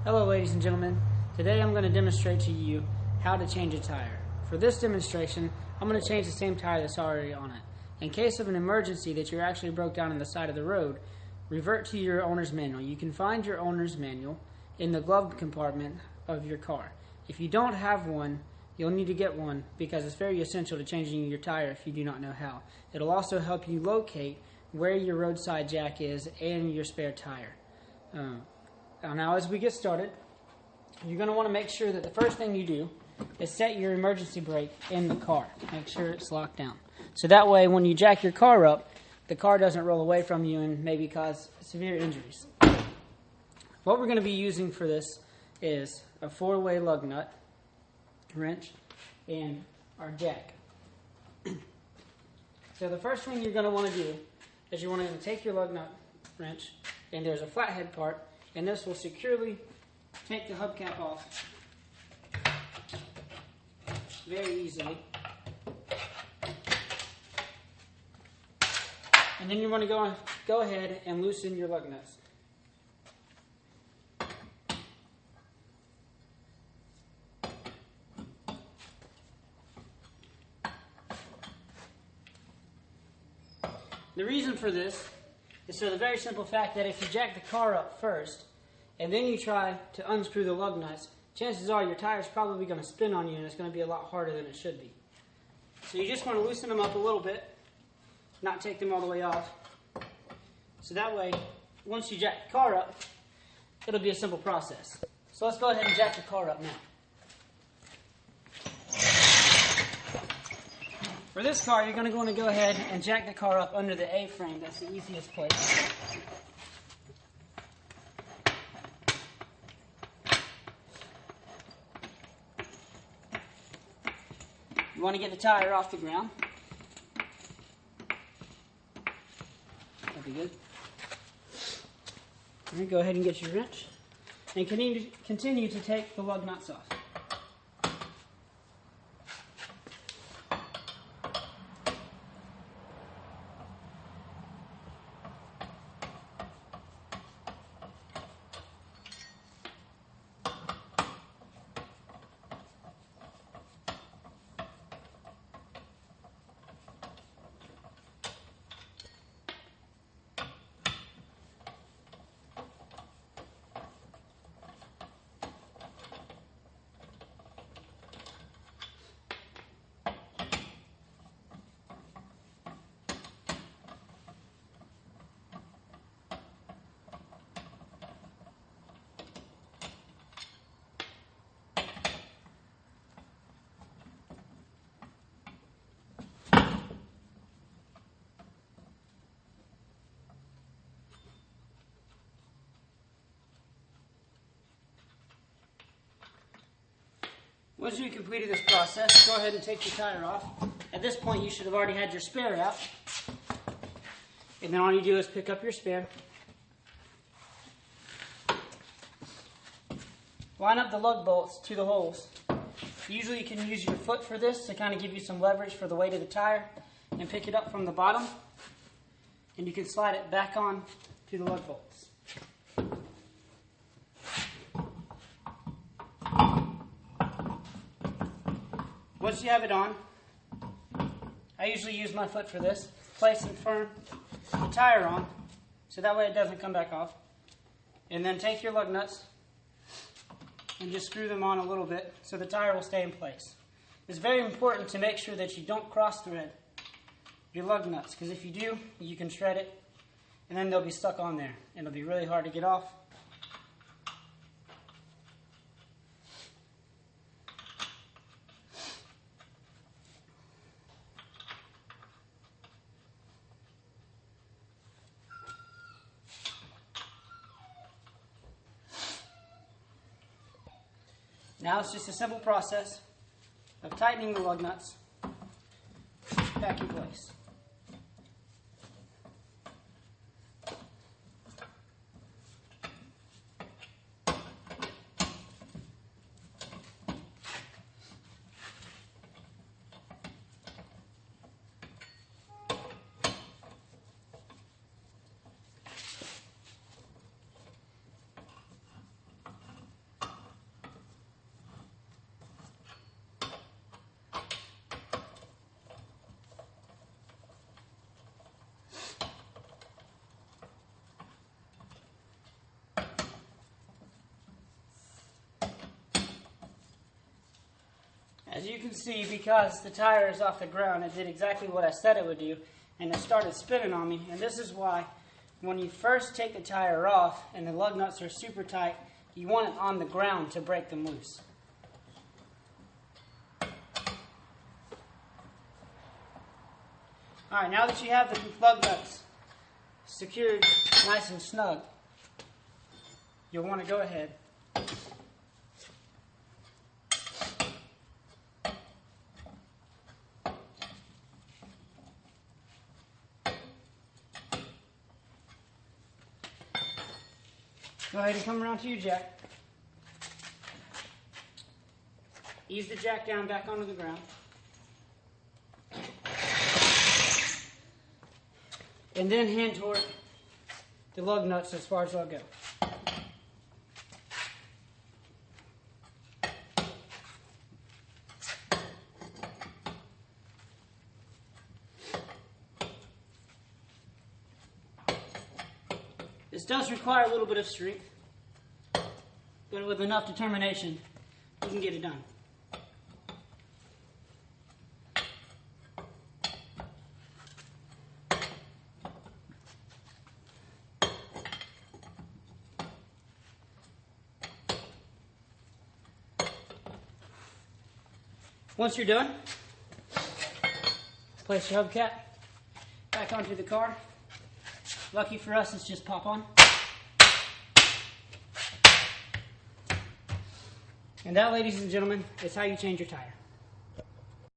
Hello ladies and gentlemen, today I'm going to demonstrate to you how to change a tire. For this demonstration, I'm going to change the same tire that's already on it. In case of an emergency that you're actually broke down on the side of the road, revert to your owner's manual. You can find your owner's manual in the glove compartment of your car. If you don't have one, you'll need to get one because it's very essential to changing your tire if you do not know how. It'll also help you locate where your roadside jack is and your spare tire. Now as we get started, you're going to want to make sure that the first thing you do is set your emergency brake in the car. Make sure it's locked down. So that way when you jack your car up, the car doesn't roll away from you and maybe cause severe injuries. What we're going to be using for this is a 4-way lug nut, wrench, and our jack. So the first thing you're going to want to do is you want to take your lug nut wrench, and there's a flathead part, and this will securely take the hubcap off very easily. And then you want to go ahead and loosen your lug nuts. The reason for this is for the very simple fact that if you jack the car up first and then you try to unscrew the lug nuts, chances are your tire's probably going to spin on you and it's going to be a lot harder than it should be. So you just want to loosen them up a little bit, not take them all the way off. So that way, once you jack the car up, it'll be a simple process. So let's go ahead and jack the car up now. For this car, you're going to want to go ahead and jack the car up under the A-frame. That's the easiest place. You want to get the tire off the ground. That'll be good. All right, go ahead and get your wrench. And continue to take the lug nuts off. Once you've completed this process, go ahead and take your tire off. At this point, you should have already had your spare out. And then all you do is pick up your spare. Line up the lug bolts to the holes. Usually you can use your foot for this to kind of give you some leverage for the weight of the tire. And pick it up from the bottom. And you can slide it back on to the lug bolts. Once you have it on, I usually use my foot for this. Place and firm the tire on, so that way it doesn't come back off. And then take your lug nuts and just screw them on a little bit so the tire will stay in place. It's very important to make sure that you don't cross thread your lug nuts, because if you do, you can shred it and then they'll be stuck on there and it'll be really hard to get off. Now it's just a simple process of tightening the lug nuts back in place. As you can see, because the tire is off the ground, it did exactly what I said it would do, and it started spinning on me. And this is why when you first take the tire off and the lug nuts are super tight, you want it on the ground to break them loose. Alright, now that you have the lug nuts secured nice and snug, you'll want to go ahead and come around to your jack. Ease the jack down back onto the ground. And then hand toward the lug nuts as far as they'll go. This does require a little bit of strength, but with enough determination, you can get it done. Once you're done, place your hubcap back onto the car. Lucky for us, it's just pop on. And that, ladies and gentlemen, is how you change your tire.